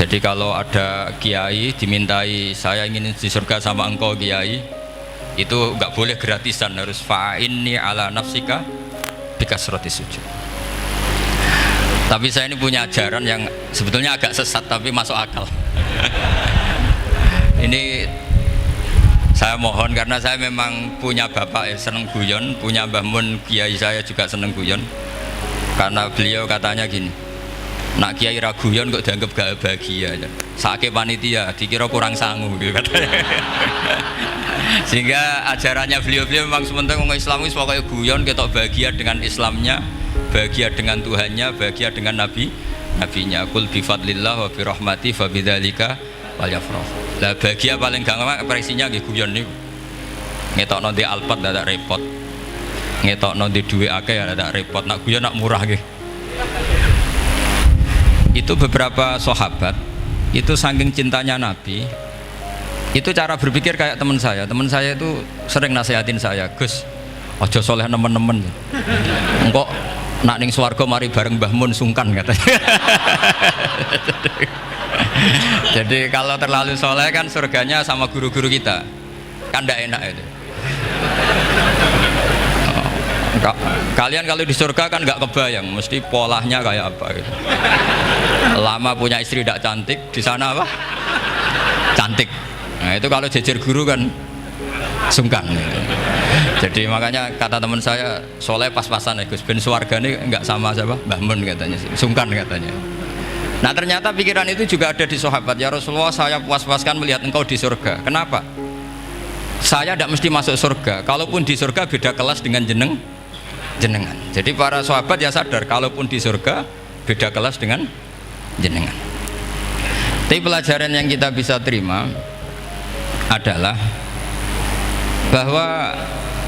Jadi kalau ada kiai dimintai saya ingin di surga sama engkau kiai, itu nggak boleh gratisan, harus fa'inni ala nafsika bikasrati sujud. Tapi saya ini punya ajaran yang sebetulnya agak sesat tapi masuk akal. Ini saya mohon karena saya memang punya bapak seneng guyon, punya Mbah Mun kiai saya juga seneng guyon. Karena beliau katanya gini, nak kiai raguyon kok dianggap gak bahagia aja. Sake panitia dikira kurang sangu gitu katanya. Sehingga ajarannya beliau memang sementara orang Islam itu pokoknya guyon ketok bahagia dengan Islamnya, bahagia dengan Tuhannya, bahagia dengan nabinya. Qul bi fadlillah wa bi rahmati fa bidzalika walyafrah. Lah bahagia paling gampang ekspresinya nggih guyon niku. Ngetokno di Alphard dadak repot. Ngetokno di duwe akeh dadak repot. Nak guyon nak murah nggih. Itu beberapa sahabat itu saking cintanya Nabi, itu cara berpikir kayak teman saya itu sering nasihatin saya, Gus ojo soleh nemen-nemen engkau nak ning swarga mari bareng Mbah Mun sungkan katanya. Jadi kalau terlalu soleh kan surganya sama guru-guru kita kan ndak enak itu. Kalian kalau di surga kan nggak kebayang, mesti polanya kayak apa gitu. Lama punya istri tidak cantik, di sana apa? Cantik. Nah itu kalau jejer guru kan sungkan gitu. Jadi makanya kata teman saya, soleh pas-pasan ya Gus, ben swarga ini nggak sama siapa? Mbah Mun katanya, sungkan katanya. Nah ternyata pikiran itu juga ada di sahabat. Ya Rasulullah, saya puas-puaskan melihat engkau di surga. Kenapa? Saya tidak mesti masuk surga. Kalaupun di surga beda kelas dengan jenengan. Jadi para sahabat ya sadar, kalaupun di surga beda kelas dengan jenengan. Tapi pelajaran yang kita bisa terima adalah bahwa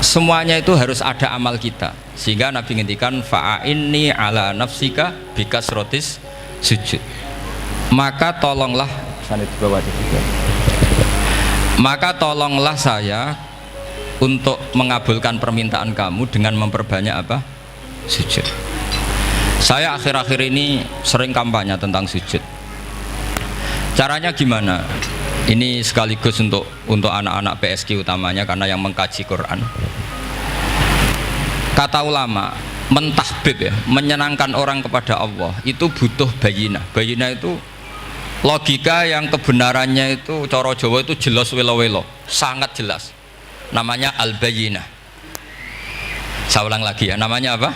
semuanya itu harus ada amal kita. Sehingga Nabi ngendikan fa'inni ala nafsika bikasrotis sujud. Maka tolonglah saya untuk mengabulkan permintaan kamu dengan memperbanyak apa? Sujud. Saya akhir-akhir ini sering kampanye tentang sujud. Caranya gimana? Ini sekaligus untuk anak-anak PSQ utamanya karena yang mengkaji Quran. Kata ulama, mentahbib ya, menyenangkan orang kepada Allah itu butuh bayinah. Bayinah itu logika yang kebenarannya itu cara Jawa itu jelas welo-welo, sangat jelas. Namanya al-bayyinah. Saya ulang lagi ya, namanya apa?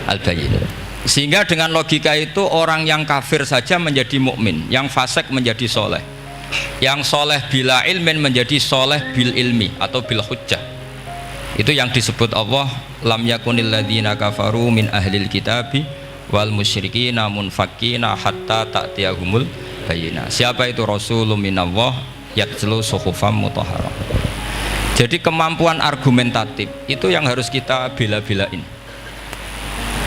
Al-bayyinah. Sehingga dengan logika itu orang yang kafir saja menjadi mukmin, yang fasik menjadi soleh, yang soleh bila ilmin menjadi soleh bil ilmi atau bil hujjah. Itu yang disebut Allah, lam yakunil ladzina kafaru min ahlil kitabi wal musyrikina munfakkina hatta ta'tiyahumul bayyinah. Siapa itu? Rasulun minallah yatslu suhufam mutahharah. Jadi kemampuan argumentatif itu yang harus kita bela-belain.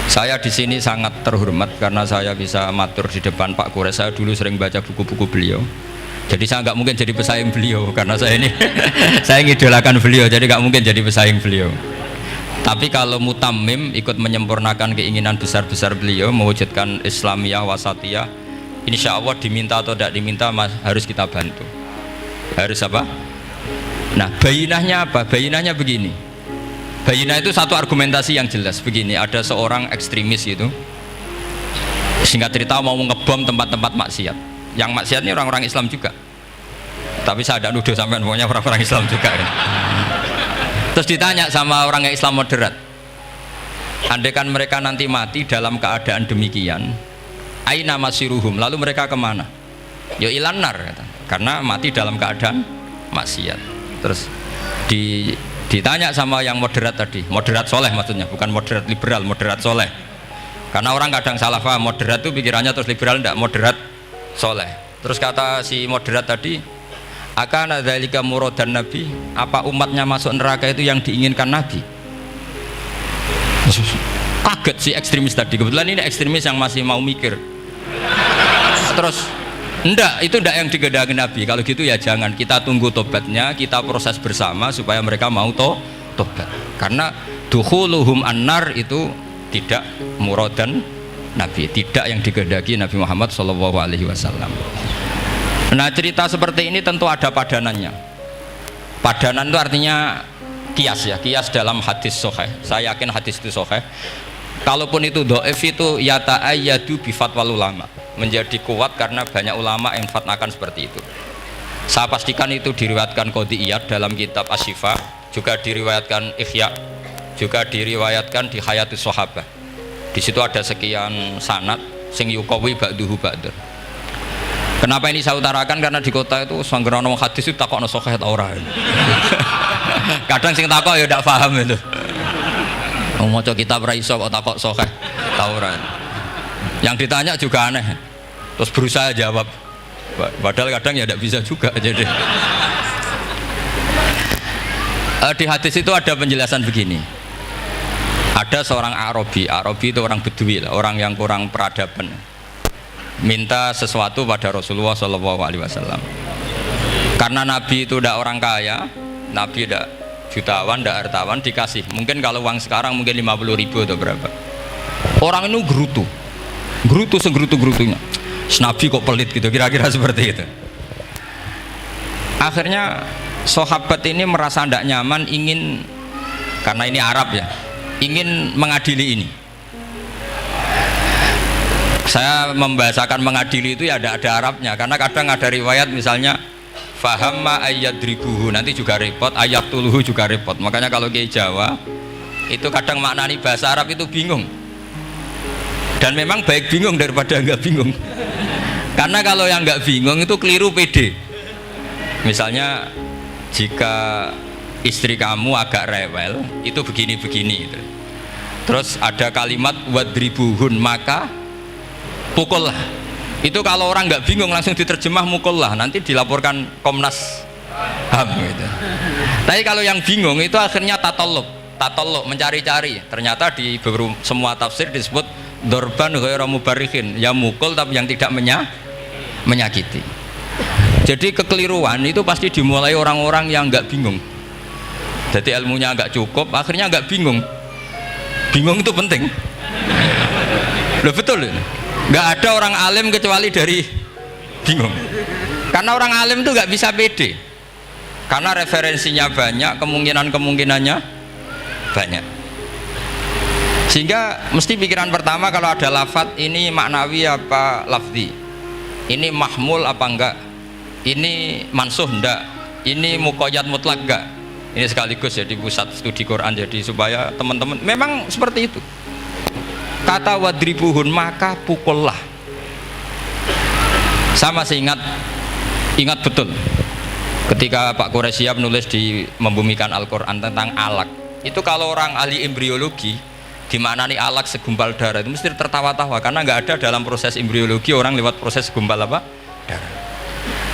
Saya di sini sangat terhormat karena saya bisa matur di depan Pak Kures. Saya dulu sering baca buku-buku beliau. Jadi saya nggak mungkin jadi pesaing beliau karena saya ini saya ngidolakan beliau, jadi nggak mungkin jadi pesaing beliau. Tapi kalau mutammim ikut menyempurnakan keinginan besar-besar beliau mewujudkan Islamiyah wasatiyah, insya Allah diminta atau tidak diminta harus kita bantu. Harus apa? Nah, bayinahnya apa? Bayinahnya begini. Bayinah itu satu argumentasi yang jelas begini. Ada seorang ekstremis itu, singkat cerita mau ngebom tempat-tempat maksiat. Yang maksiat ini orang-orang Islam juga. Tapi saya tidak nuduh sampai pokoknya orang-orang Islam juga. Ya. Terus ditanya sama orang yang Islam moderat, andaikan mereka nanti mati dalam keadaan demikian, aina masiruhum, lalu mereka kemana? Ya ilanar, karena mati dalam keadaan maksiat. Terus ditanya sama yang moderat tadi, moderat soleh maksudnya, bukan moderat liberal, moderat soleh. Karena orang kadang salah paham, moderat itu pikirannya terus liberal, tidak, moderat soleh. Terus kata si moderat tadi, akana dzalika muradan nabi, apa umatnya masuk neraka itu yang diinginkan Nabi? Kaget si ekstremis tadi, kebetulan ini ekstremis yang masih mau mikir. Terus enggak, itu enggak yang digedaki Nabi. Kalau gitu ya jangan, kita tunggu tobatnya, kita proses bersama supaya mereka mau tobat. Karena dukhuluhum annar itu tidak muradan Nabi, tidak yang digedaki Nabi Muhammad SAW. Nah cerita seperti ini tentu ada padanannya. Padanan itu artinya kias ya, kias dalam hadis sahih. Saya yakin hadis itu sahih. Kalaupun itu dhaif itu yata'ayyadu bi fatwal ulama, menjadi kuat karena banyak ulama yang fatwakan seperti itu. Saya pastikan itu diriwayatkan Qadhi Iyad dalam kitab Asy-Syifa, juga diriwayatkan Ihya, juga diriwayatkan di Hayatus Sahabah. Di situ ada sekian sanad sing yuqawi ba'duhu ba'dur. Kenapa ini saya utarakan? Karena di kota itu sanggerono hadis itu takokno sahih ta ora. Kadang sing takok ya ndak paham itu. Wong maca kitab ra iso kok takok sahih ta ora. Yang ditanya juga aneh. Terus berusaha jawab. Padahal kadang ya ndak bisa juga jadi. Di hadis itu ada penjelasan begini. Ada seorang Arabi itu orang Bedui lah, orang yang kurang peradaban. Minta sesuatu pada Rasulullah SAW. Karena Nabi itu tidak orang kaya, Nabi tidak jutawan, tidak hartawan, dikasih. Mungkin kalau uang sekarang mungkin 50.000 atau berapa. Orang itu gerutu segrutu-gerutunya. Nabi kok pelit gitu, kira-kira seperti itu. Akhirnya sahabat ini merasa tidak nyaman, ingin, karena ini Arab ya, ingin mengadili ini. Saya membahasakan mengadili itu ya ada Arabnya, karena kadang ada riwayat misalnya fahamma ayyadribuhu, nanti juga repot, ayat tuluhu juga repot. Makanya kalau ke Jawa itu kadang maknani bahasa Arab itu bingung, dan memang baik bingung daripada nggak bingung. Karena kalau yang nggak bingung itu keliru pede. Misalnya jika istri kamu agak rewel itu begini-begini gitu. Terus ada kalimat wadribuhun, maka pukullah. Itu kalau orang nggak bingung langsung diterjemah mukullah, nanti dilaporkan Komnas HAM gitu. Tapi kalau yang bingung itu akhirnya tatolok mencari-cari. Ternyata di semua tafsir disebut dorban ghairu mubarrihin, ya mukul tapi yang tidak menyakiti. Jadi kekeliruan itu pasti dimulai orang-orang yang nggak bingung. Jadi ilmunya nggak cukup, akhirnya nggak bingung. Bingung itu penting. Loh betul ini. Nggak ada orang alim kecuali dari bingung. Karena orang alim itu nggak bisa pede. Karena referensinya banyak, kemungkinannya banyak. Sehingga mesti pikiran pertama kalau ada lafadz ini maknawi apa lafzi, ini mahmul apa enggak, ini mansuh enggak, ini muqayyad mutlak enggak. Ini sekaligus jadi pusat studi Quran, jadi supaya teman-teman memang seperti itu. Kata wadribuhun, maka pukullah. Saya masih ingat betul ketika Pak Quraisyab nulis di Membumikan Al-Quran tentang alak. Itu kalau orang ahli embriologi dimaknani alak segumpal darah itu mesti tertawa-tawa, karena nggak ada dalam proses embriologi orang lewat proses segumpal apa? Darah.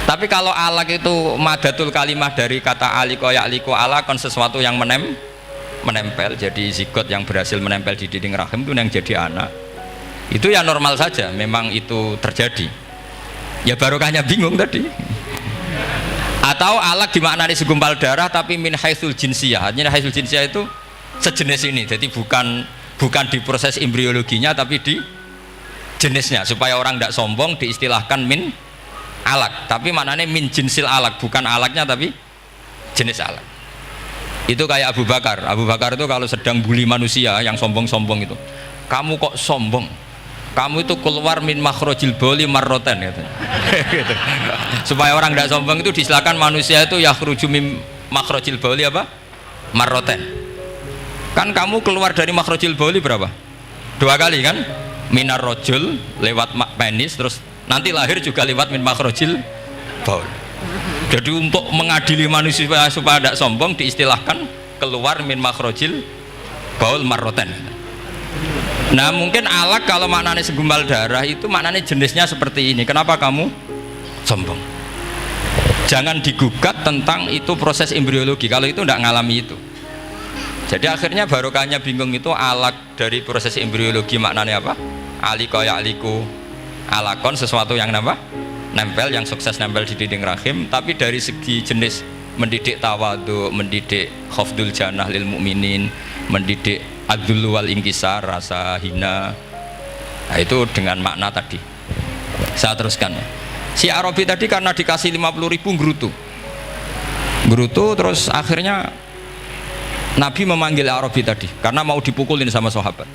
Tapi kalau alak itu madatul kalimah dari kata aliko ya'liko, alakon sesuatu yang menempel, jadi zigot yang berhasil menempel di dinding rahim itu yang jadi anak. Itu ya normal saja, memang itu terjadi. Ya barokahnya bingung tadi. Atau alak dimaknani segumpal darah tapi min haitsul jinsiyah. Artinya haitsul jinsiyah itu sejenis ini. Jadi bukan di proses embriologinya tapi di jenisnya, supaya orang tidak sombong diistilahkan min alak, tapi maknanya min jinsil alak, bukan alaknya tapi jenis alak. Itu kayak Abu Bakar itu kalau sedang bully manusia yang sombong-sombong itu, kamu kok sombong, kamu itu keluar min makhrajil bauli marroten gitu. Supaya orang tidak sombong itu diistilahkan manusia itu yakhruju min makhrajil bauli apa? Marroten. Kan kamu keluar dari makhrajil bauli berapa? 2 kali kan? Minar rojul lewat penis, terus nanti lahir juga lewat min makhrajil baul. Jadi untuk mengadili manusia supaya tidak sombong diistilahkan keluar min makhrajil baul marroten. Nah mungkin alak kalau maknanya segumpal darah itu maknanya jenisnya seperti ini. Kenapa kamu sombong? Jangan digugat tentang itu proses embriologi, kalau itu tidak ngalami itu. Jadi akhirnya barokahnya bingung itu alak dari proses embriologi maknanya apa? Aliko ya aliku, alakon sesuatu yang nempel, yang sukses nempel di dinding rahim. Tapi dari segi jenis mendidik tawadhu, mendidik khafdul janah lil mukminin, mendidik adzul wal inkisar, rasa hina. Nah, itu dengan makna tadi. Saya teruskan ya. Si Arabi tadi karena dikasih 50.000 gerutu terus akhirnya Nabi memanggil Arabi tadi karena mau dipukulin sama sahabat.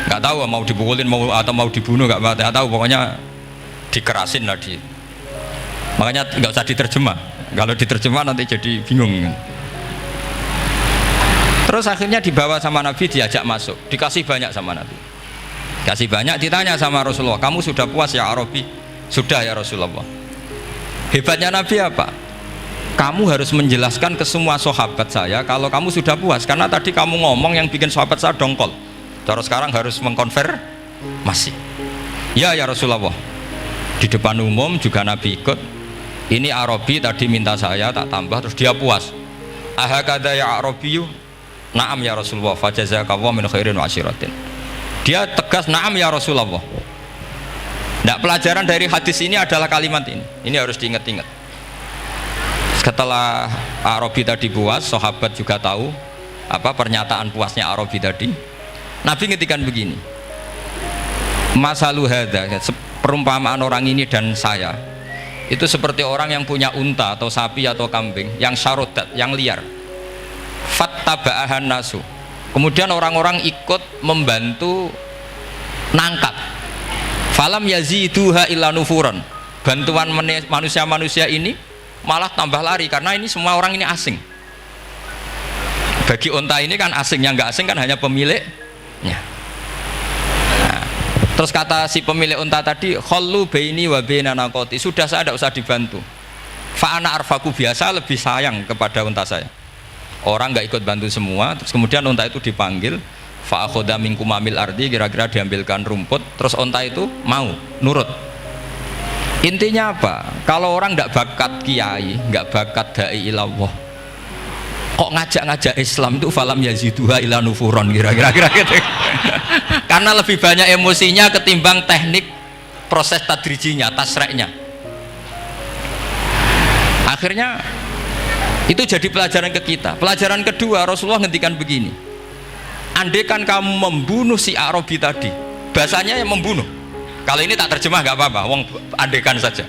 Nggak tahu mau dipukulin atau mau dibunuh, nggak tahu, pokoknya dikerasin lah di. Makanya nggak usah diterjemah. Kalau diterjemah nanti jadi bingung. Terus akhirnya dibawa sama Nabi, diajak masuk, dikasih banyak sama Nabi. Kasih banyak, ditanya sama Rasulullah, kamu sudah puas ya Arabi? Sudah ya Rasulullah. Hebatnya Nabi apa? Kamu harus menjelaskan ke semua sahabat saya kalau kamu sudah puas, karena tadi kamu ngomong yang bikin sahabat saya dongkol. Terus sekarang harus mengkonfirmasi. Ya Rasulullah. Di depan umum juga Nabi ikut. Ini Arabi tadi minta saya tak tambah, terus dia puas. Ahakada ya Arabiyu? Naam ya Rasulullah, fajazakallahu min khairin wa asyiratin. Dia tegas naam ya Rasulullah. Nah, pelajaran dari hadis ini adalah kalimat ini. Ini harus diingat-ingat. Setelah Arabi tadi puas, sahabat juga tahu apa pernyataan puasnya Arabi tadi. Nabi ngetikan begini. Masalu hadza, perumpamaan orang ini dan saya itu seperti orang yang punya unta atau sapi atau kambing yang syarodat, yang liar. Fattaba'ahan nasu. Kemudian orang-orang ikut membantu nangkap. Falam yaziduha illa nufuran. Bantuan manusia-manusia ini malah tambah lari karena ini semua orang ini asing. Bagi unta ini kan asing, yang nggak asing kan hanya pemiliknya. Terus kata si pemilik unta tadi, khallu baini wa baina naqati, sudah saya tidak usah dibantu. Fa ana arfaku, biasa lebih sayang kepada unta saya. Orang nggak ikut bantu semua, terus kemudian unta itu dipanggil, fa akhadha min kumamil ardi, kira-kira diambilkan rumput, terus unta itu mau nurut. Intinya apa? Kalau orang nggak bakat kiai, nggak bakat dai ilallah, kok ngajak-ngajak Islam itu falam yaziduha ila nufuron, kira-kira gitu. Karena lebih banyak emosinya ketimbang teknik proses tadrijinya, tasreknya. Akhirnya itu jadi pelajaran ke kita. Pelajaran kedua, Rasulullah ngendikan begini, andaikan kamu membunuh si Arabi tadi, bahasanya yang membunuh, kalau ini tak terjemah nggak apa-apa, wong andaikan saja.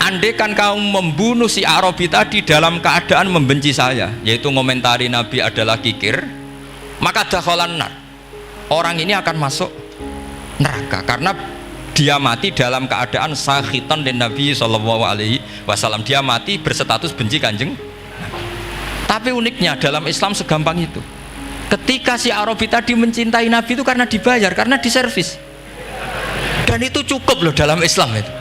Andaikan kamu membunuh si Arabi tadi dalam keadaan membenci saya, yaitu ngomentari Nabi adalah kikir, maka dakhalan nar, orang ini akan masuk neraka karena dia mati dalam keadaan sakhitan dan Nabi SAW. Dia mati berstatus benci kanjeng. Tapi uniknya dalam Islam segampang itu. Ketika si Arabi tadi mencintai Nabi itu karena dibayar, karena diservis. Dan itu cukup loh dalam Islam itu.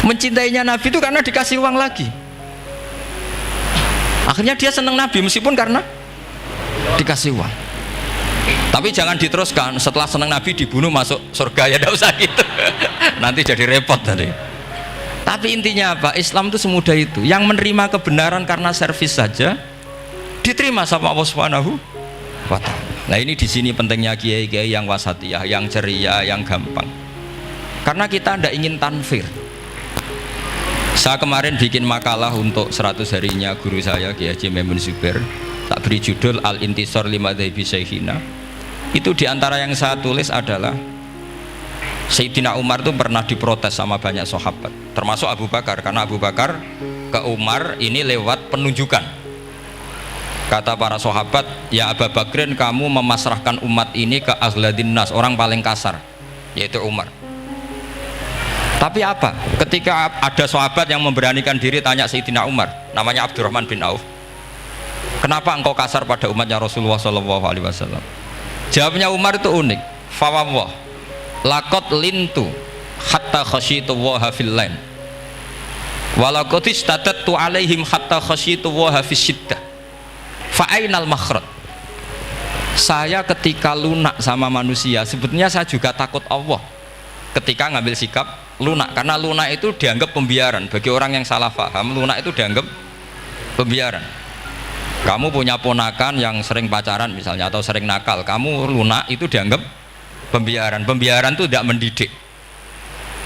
Mencintainya Nabi itu karena dikasih uang lagi. Akhirnya dia senang Nabi meskipun karena dikasih uang. Tapi jangan diteruskan setelah senang Nabi dibunuh masuk surga, ya tidak usah gitu. Nanti jadi repot tadi. Tapi intinya apa? Islam itu semudah itu. Yang menerima kebenaran karena servis saja diterima sama Allah Subhanahu wa Ta'ala. Nah, ini di sini pentingnya kiai-kiai yang wasatiyah, yang ceria, yang gampang. Karena kita tidak ingin tanfir. Saya kemarin bikin makalah untuk 100 harinya guru saya Kiai Haji Maimun Zubair. Tak beri judul Al-Intisar Lima Dhaibi Syekhina. Itu diantara yang saya tulis adalah Sayyidina Umar itu pernah diprotes sama banyak sahabat, termasuk Abu Bakar, karena Abu Bakar ke Umar ini lewat penunjukan. Kata para sahabat, ya Abu Bakrin, kamu memasrahkan umat ini ke aghladin nas, orang paling kasar, yaitu Umar. Tapi apa? Ketika ada sahabat yang memberanikan diri tanya Sayyidina Umar, namanya Abdurrahman bin Auf, kenapa engkau kasar pada umatnya Rasulullah SAW? Jawabnya Umar itu unik. Fawwah, laqad lintu hatta khasyitu waha fil lain, walaqad istatatu alaihim hatta khasyitu waha fis syiddah, fa ainal makhraj. Saya ketika lunak sama manusia, sebetulnya saya juga takut Allah ketika ngambil sikap lunak, karena lunak itu dianggap pembiaran. Bagi orang yang salah paham, lunak itu dianggap pembiaran. Kamu punya ponakan yang sering pacaran misalnya atau sering nakal, kamu lunak, itu dianggap pembiaran. Pembiaran itu tidak mendidik.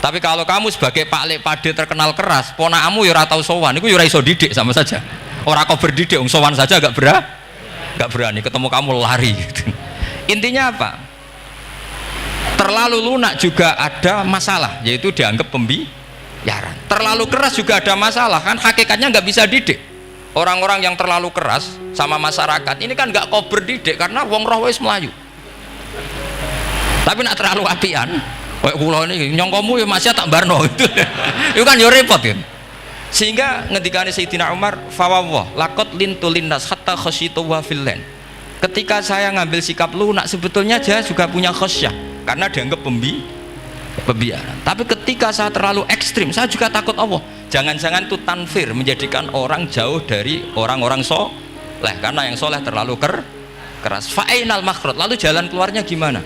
Tapi kalau kamu sebagai Pak Lek Pade terkenal keras, ponakamu ya ora tau sowan, itu ya ora iso didik, sama saja. Orang kau berdidik, sowan saja gak berani, ketemu kamu lari gitu. Intinya apa? Terlalu lunak juga ada masalah, yaitu dianggap pembiaran. Terlalu keras juga ada masalah, kan hakikatnya nggak bisa didik. Orang-orang yang terlalu keras sama masyarakat ini kan nggak kau berdidik karena wong roh wis melayu. Tapi nak terlalu apian, kayak kula ini nyongkomu ya masih tak barno itu, itu kan ya repot kan. Sehingga ngendikane Sayyidina Umar, fawwah laqad lintu linnas hatta khasyitu wa fillan. Ketika saya ngambil sikap lunak, sebetulnya dia juga punya khasyah karena dianggap pembiaran. Tapi ketika saya terlalu ekstrim, saya juga takut Allah. Jangan-jangan itu tanfir, menjadikan orang jauh dari orang-orang soleh, karena yang soleh terlalu keras. Fa'inal makhraj, lalu jalan keluarnya gimana?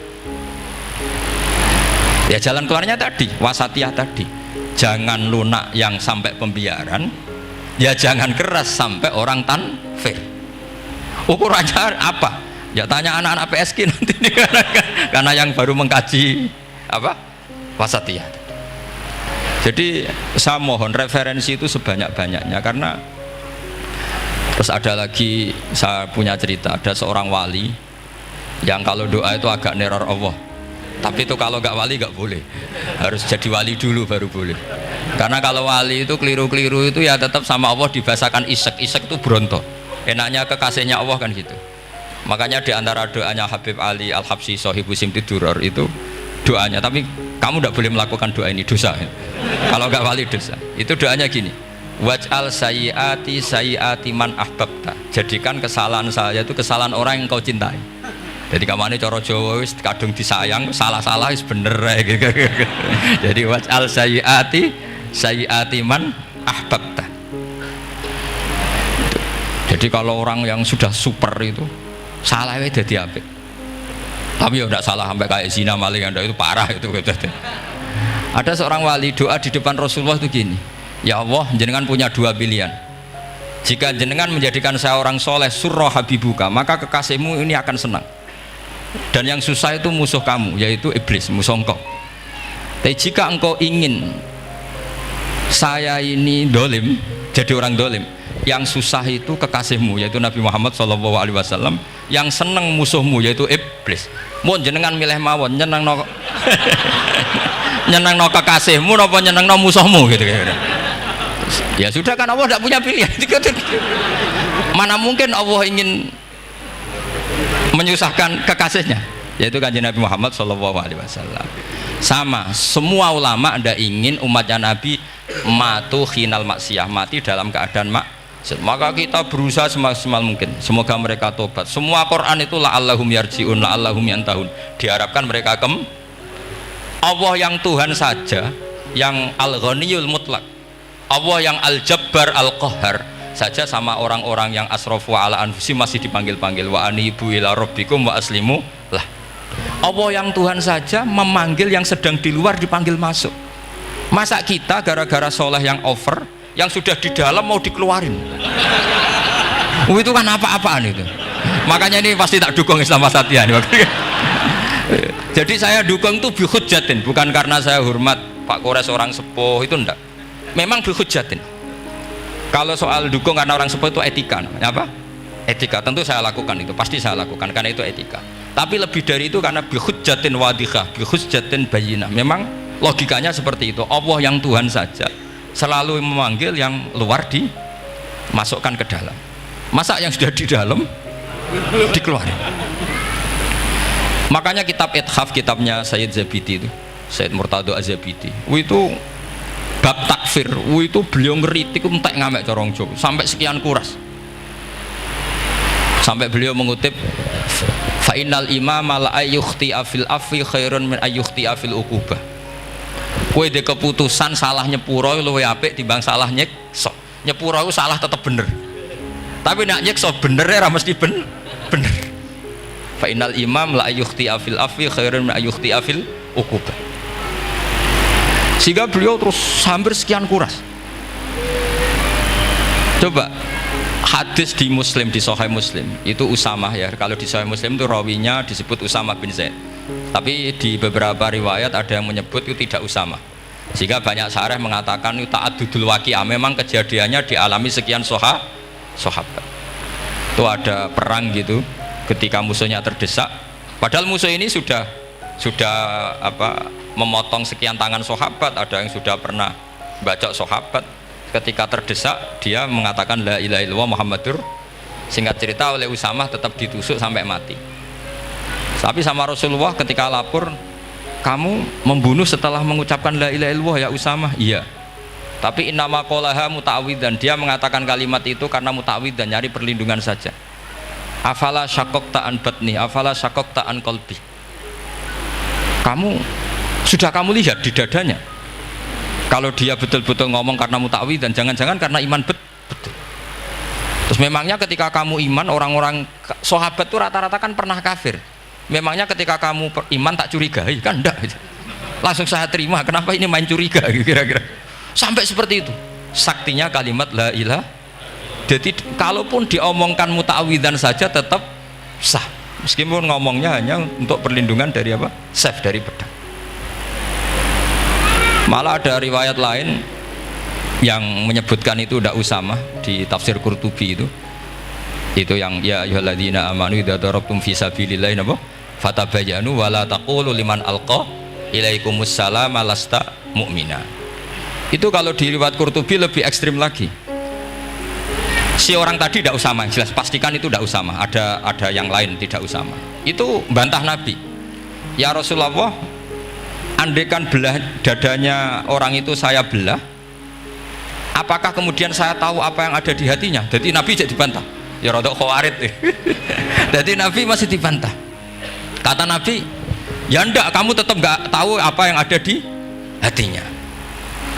Ya jalan keluarnya tadi, wasatiyah tadi. Jangan lunak yang sampai pembiaran, ya jangan keras sampai orang tanfir. Ukurannya apa? Ya tanya anak-anak PSK nanti karena yang baru mengkaji apa? Wasatiyah. Jadi saya mohon referensi itu sebanyak-banyaknya, karena terus ada lagi saya punya cerita, ada seorang wali yang kalau doa itu agak neror Allah. Tapi itu kalau nggak wali nggak boleh, harus jadi wali dulu baru boleh. Karena kalau wali itu keliru-keliru itu ya tetap sama Allah dibahasakan isek itu berontok. Enaknya kekasihnya Allah kan gitu. Makanya di antara doanya Habib Ali Al-Habsyi Sohibu Simti Duror itu doanya, tapi kamu tidak boleh melakukan doa ini, dosa. Kalau nggak wali dosa. Itu doanya gini, waj'al sayyiati man ahbabta. Jadikan kesalahan saya itu kesalahan orang yang kau cintai. Jadi kamane cara Jawa wis kadung disayang, salah-salah wis bener gitu. Jadi waj'al sayyiati man ahbabta. Jadi kalau orang yang sudah super itu salah ya jadi apik. Tapi ya tidak salah sampai kayak zina maling, Anda itu parah itu. Ada seorang wali doa di depan Rasulullah itu gini, ya Allah jenengan punya dua pilihan. Jika jenengan menjadikan saya orang soleh surra habibuka, maka kekasihmu ini akan senang. Dan yang susah itu musuh kamu, yaitu iblis, musuh engkau. Tapi jika engkau ingin saya ini dolim, jadi orang dolim, yang susah itu kekasihmu, yaitu Nabi Muhammad SAW, yang seneng musuhmu, yaitu iblis. Mohon jenengan milih mawon, nyeneng no kekasihmu apa nyeneng no musuhmu gitu. Ya sudah kan, Allah tidak punya pilihan. Mana mungkin Allah ingin menyusahkan kekasihnya, yaitu kanjeng Nabi Muhammad SAW. Sama, semua ulama tidak ingin umatnya Nabi matu khinal maksiyah, mati dalam keadaan maksiat. Maka kita berusaha semaksimal mungkin, semoga mereka tobat. Semua Quran itu la'allahum yarji'un, la'allahum yantahun, diharapkan mereka Allah yang Tuhan saja, yang al-ghaniyul mutlak, Allah yang al-jabbar al-qahhar saja, sama orang-orang yang asrafu ala anfusi masih dipanggil-panggil wa anibu ila rabbikum wa aslimu lah. Allah yang Tuhan saja memanggil yang sedang di luar dipanggil masuk. Masa kita gara-gara soleh yang over, yang sudah di dalam mau dikeluarin? Itu kan apa-apaan itu. Makanya ini pasti tak dukung Islam Wasatiyah. Jadi saya dukung itu bihujjatin, bukan karena saya hormat Pak Kores orang sepuh, itu enggak. Memang bihujjatin. Kalau soal dukung karena orang sepuh itu etika, apa? Etika, tentu saya lakukan itu, pasti saya lakukan karena itu etika. Tapi lebih dari itu karena bihujjatin wadihah, bihujjatin bayinah. Memang logikanya seperti itu. Allah yang Tuhan saja selalu memanggil yang luar dimasukkan ke dalam. Masa yang sudah di dalam dikeluarin? Makanya kitab Ithaf, kitabnya Sayyid Zabidi itu, Sayyid Murtado Az-Zabidi, itu bab takfir, itu beliau ngeritik entek ngamek corong Jawa sampai sekian kuras. Sampai beliau mengutip fa innal imama la ayyukhti afil afi khairun min ayyukhti afil uqubah. Kowe de keputusan salah nyepuro luwih apik timbang salah nyekso. Nyepuro itu salah tetap bener. Tapi nak nyekso bener ora mesti bener. Fa innal imam la ayyukhti afil afi khairun min ayyukhti afil uqubah. Sehingga beliau terus hampir sekian kuras. Coba hadis di Muslim, di Sahih Muslim itu Usamah ya. Kalau di Sahih Muslim itu rawinya disebut Usamah bin Zaid. Tapi di beberapa riwayat ada yang menyebut itu tidak Usamah. Sehingga banyak syarah mengatakan itu ta'addudul waqi'ah, memang kejadiannya dialami sekian sahabat. Itu ada perang gitu, ketika musuhnya terdesak. Padahal musuh ini sudah sudah apa memotong sekian tangan sahabat, ada yang sudah pernah bacok sahabat. Ketika terdesak dia mengatakan la ilaha illallah Muhammadur. Singkat cerita oleh Usamah tetap ditusuk sampai mati. Tapi sama Rasulullah ketika lapor, kamu membunuh setelah mengucapkan la ilaha illallah ya Usamah? Iya. Tapi innama qolaha muta'awwidzan, dia mengatakan kalimat itu karena muta'awwidzan, nyari perlindungan saja. Afala syaqaqta an batni, afala syaqaqta an qalbi. Kamu lihat di dadanya. Kalau dia betul-betul ngomong karena mutawi dan jangan-jangan karena iman betul. Terus memangnya ketika kamu iman, orang-orang sahabat itu rata-rata kan pernah kafir. Memangnya ketika kamu iman tak curigai kan enggak? Langsung saya terima. Kenapa ini main curiga kira-kira? Sampai seperti itu. Saktinya kalimat la ilaha. Jadi kalaupun diomongkan muta'awidzan saja tetap sah. Meskipun ngomongnya hanya untuk perlindungan dari apa? Safe, dari pedang. Malah ada riwayat lain yang menyebutkan itu tidak Usamah di tafsir Qurtubi itu yang ya ayyuhalladzina amanu idza darabtum fi sabilillahi napa fatabayyanu wa la taqulu liman alqa ilaikumus salama lasta mu'mina. Itu kalau di riwayat Qurtubi lebih ekstrim lagi. Si orang tadi tidak Usamah, jelas pastikan itu tidak Usamah, ada yang lain tidak Usamah. Itu bantah Nabi. Ya Rasulullah, andaikan belah dadanya orang itu saya belah, apakah kemudian saya tahu apa yang ada di hatinya? Jadi Nabi jadi dibantah. Ya rodok khawarid. Jadi Nabi masih dibantah. Kata Nabi, ya enggak, kamu tetap enggak tahu apa yang ada di hatinya.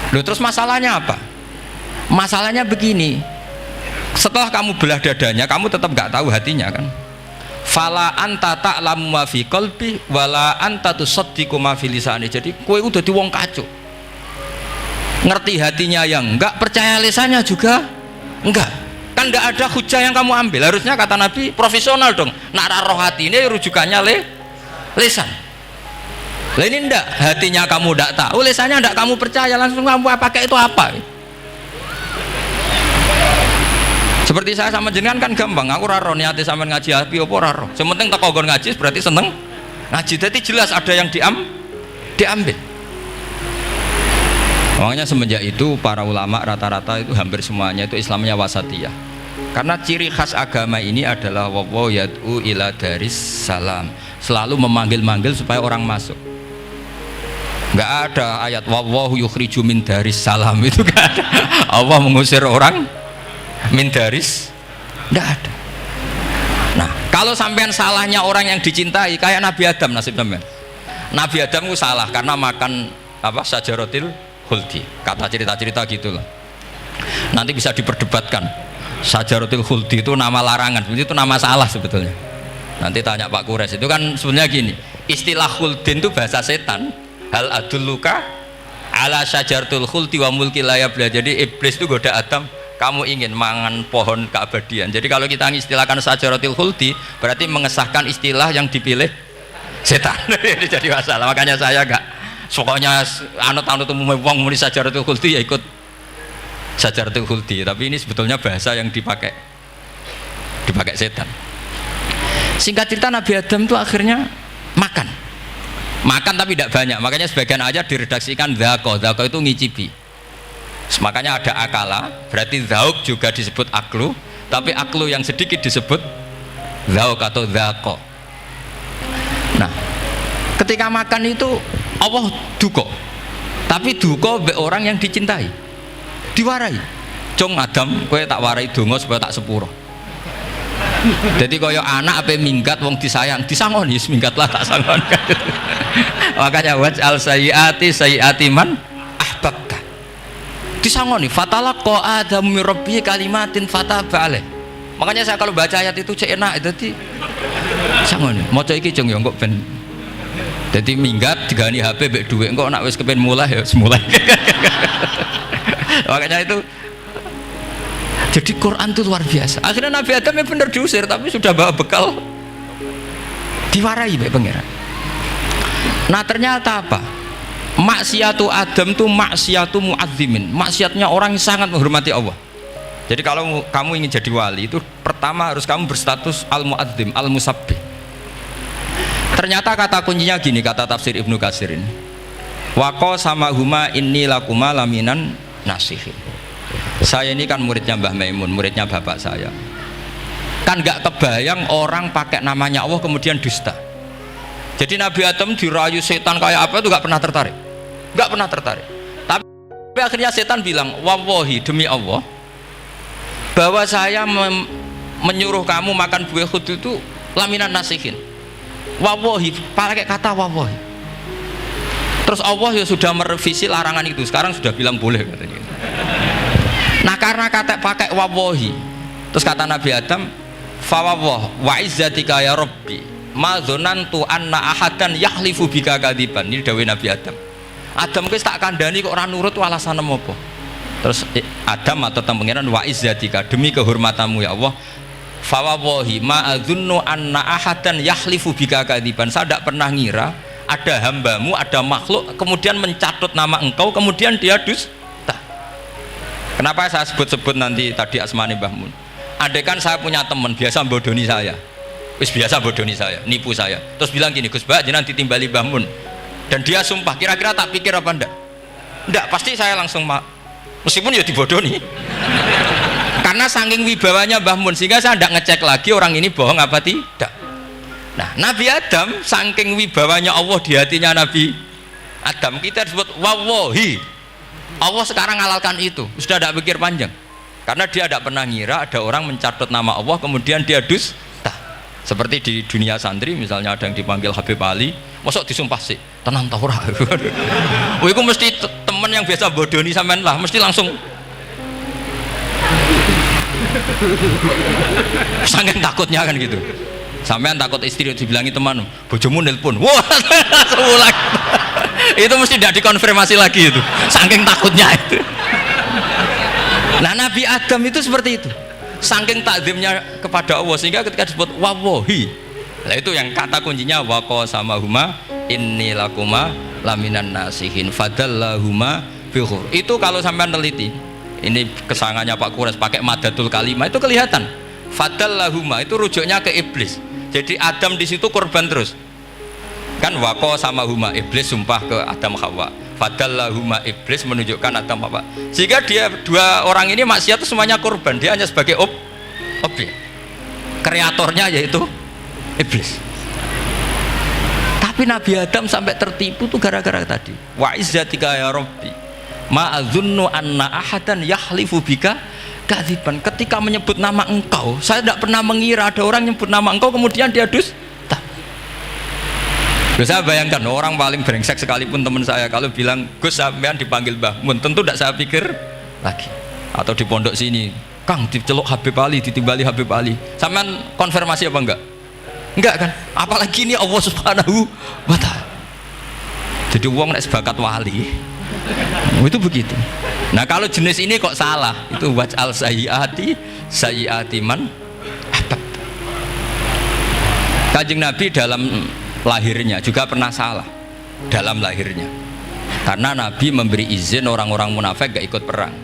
Loh, terus masalahnya apa? Masalahnya begini, setelah kamu belah dadanya, kamu tetap enggak tahu hatinya kan? Fala anta ta'lamu ma fi qalbi wala anta tusaddiqu ma fi lisani. Jadi kowe udah di wong kacau. Ngerti hatinya yang enggak, percaya lisannya juga enggak. Kan enggak ada hujah yang kamu ambil. Harusnya kata Nabi profesional dong. Nak roh hati ini rujukannya lisan. Lah ini enggak, hatinya kamu enggak tahu, lisannya enggak kamu percaya, langsung kamu pakai itu apa? Seperti saya sama jenengan kan gampang, aku raro niati sampean ngaji api apa raro. Sementing tak kongkon ngaji berarti seneng ngaji. Jadi jelas ada yang diambil. Makanya semenjak itu para ulama rata-rata itu hampir semuanya itu Islamnya wasatiyah. Karena ciri khas agama ini adalah wallahu yad'u ila daris salam. Selalu memanggil-manggil supaya orang masuk. Enggak ada ayat wallahu yukhriju min daris salam, itu enggak ada. Allah mengusir orang min daris, enggak ada. Nah, kalau sampean salahnya orang yang dicintai kayak Nabi Adam, nasib sampean. Nabi Adam itu salah karena makan apa sajaratil khuldi. Kata cerita-cerita gitulah. Nanti bisa diperdebatkan. Sajaratil khuldi itu nama larangan, itu nama salah sebetulnya. Nanti tanya Pak Kures, itu kan sebenarnya gini. Istilah khuldin itu bahasa setan. Hal adulluka ala sajaratul khuldi wa mulki la yabla. Jadi iblis itu goda Adam, kamu ingin mangan pohon keabadian. Jadi kalau kita istilahkan sajaratul khuldi berarti mengesahkan istilah yang dipilih setan. Ini jadi masalah. Makanya saya enggak pokoknya anut-anut umum wong muni sajaratul khuldi ya ikut sajaratul khuldi, tapi ini sebetulnya bahasa yang dipakai setan. Singkat cerita Nabi Adam itu akhirnya makan tapi tidak banyak, makanya sebagian aja diredaksikan dzaqo itu ngicipi. Makanya ada akala, berarti zauk juga disebut aklu, tapi aklu yang sedikit disebut zauk atau dzaqo. Nah, ketika makan itu Allah duko, tapi duko be orang yang dicintai, diwarai. Cung Adam, kowe tak warai donga supaya tak sepuro. Jadi kaya anak apa minggat wong disayang, disangon ya minggatlah tak sangon. Makanya waj'al sayyiati man ahbabta. Disangoni fatalaqa Adam min rabbi kalimatin fataba alaih. Makanya saya kalau baca ayat itu cek enak, jadi sangoni maca iki jeng ya kok ben jadi minggat digani HP mbek dhuwit engko nek wis kepen mulai ya semulai. Makanya itu jadi Quran itu luar biasa. Akhirnya Nabi Adam ya benar diusir, tapi sudah bawa bekal, diwarai baik pangeran. Nah ternyata apa? Maksiatu Adam itu maksiatu mu'azzimin, maksiatnya orang yang sangat menghormati Allah. Jadi kalau kamu ingin jadi wali itu pertama harus kamu berstatus al-mu'azzim, al-musabbih. Ternyata kata kuncinya gini, kata tafsir Ibnu Katsir ini. Waqo sama huma inni lakuma laminan nasihin. Saya ini kan muridnya Mbah Maimun, muridnya bapak saya. Kan nggak kebayang orang pakai namanya Allah kemudian dusta. Jadi Nabi Adam dirayu setan kayak apa itu nggak pernah tertarik, nggak pernah tertarik. Tapi akhirnya setan bilang, wallahi demi Allah, bahwa saya menyuruh kamu makan buah khut itu laminan nasihin. Wallahi, pakai kata wallahi. Terus Allah ya sudah merevisi larangan itu, sekarang sudah bilang boleh katanya. Nah karena kata pakai wallahi, terus kata Nabi Adam, fawwah wa izzatika ya Rabbi ma dzanantu anna ahadan yahlifu bika kadziban. Ini dawuh Nabi Adam. Adam wis tak kandhani kok ora nurut alasan apa? Terus Adam atau pangeran wa izzatika, demi kehormatanmu ya Allah, fawallahi ma adzunnu anna ahadan yahlifu bika kadziban. Saya tidak pernah ngira ada hambamu, ada makhluk kemudian mencatut nama engkau kemudian dia dusta. Kenapa saya sebut-sebut nanti tadi asmane Mbah Mun? Andaikan saya punya teman biasa bodoni saya, biasa bodoni saya, nipu saya, terus bilang gini, Gus Bah jenengan ditimbali Mbah Mun, dan dia sumpah, kira-kira tak pikir apa enggak? Enggak, pasti saya langsung meskipun ya dibodoni. Karena saking wibawanya Mbah Mun sehingga saya enggak ngecek lagi orang ini bohong apa tidak. Nah, Nabi Adam saking wibawanya Allah di hatinya Nabi Adam, kita disebut wallahi. Allah sekarang halalkan itu, sudah tidak pikir panjang. Karena dia tidak pernah ngira ada orang mencatut nama Allah kemudian dia dusta. Seperti di dunia santri misalnya ada yang dipanggil Habib Ali, mosok disumpah sih, tenang tau ora. Oh, itu mesti teman yang biasa bodoni sampean lah, mesti langsung sangat takutnya kan gitu. Sampean takut istri dibilangi teman, bojomu nelpon, wah langsung ulang. Itu mesti tidak dikonfirmasi lagi itu, saking takutnya itu. Nah Nabi Adam itu seperti itu, saking takzimnya kepada Allah sehingga ketika disebut wallahi, nah itu yang kata kuncinya waqo sama huma inni lakuma laminan nasihin fadallahuma bighur. Itu kalau sampean teliti, ini kesangannya Pak Kures pakai madatul kalimah itu kelihatan. Fadallahuma itu rujuknya ke iblis. Jadi Adam di situ korban terus. Kan waqo sama huma, iblis sumpah ke Adam Hawa. Fadallahuma, iblis menunjukkan Adam Hawa. Sehingga dia dua orang ini maksiat itu semuanya korban. Dia hanya sebagai objek. Kreatornya yaitu iblis. Tapi Nabi Adam sampai tertipu tuh gara-gara tadi. Wa izzatika ya Rabbi ma adzunnu anna ahadan yahlifu bika kadziban. Ketika menyebut nama engkau, saya tidak pernah mengira ada orang menyebut nama engkau kemudian dia dusta. Saya bayangkan orang paling brengsek sekalipun teman saya kalau bilang Gus sampean dipanggil Mbah Mun, tentu tidak saya pikir lagi. Atau di pondok sini, Kang diceluk Habib Ali, ditimbali Habib Ali, sampean konfirmasi apa enggak? Enggak kan? Apalagi ini Allah Subhanahu wa Ta'ala. Jadi uang nek sebakat wali itu begitu. Nah kalau jenis ini kok salah, itu waj'al sayyiati man ahbab. Kanjeng Nabi dalam lahirnya juga pernah salah dalam lahirnya, karena Nabi memberi izin orang-orang munafik gak ikut perang.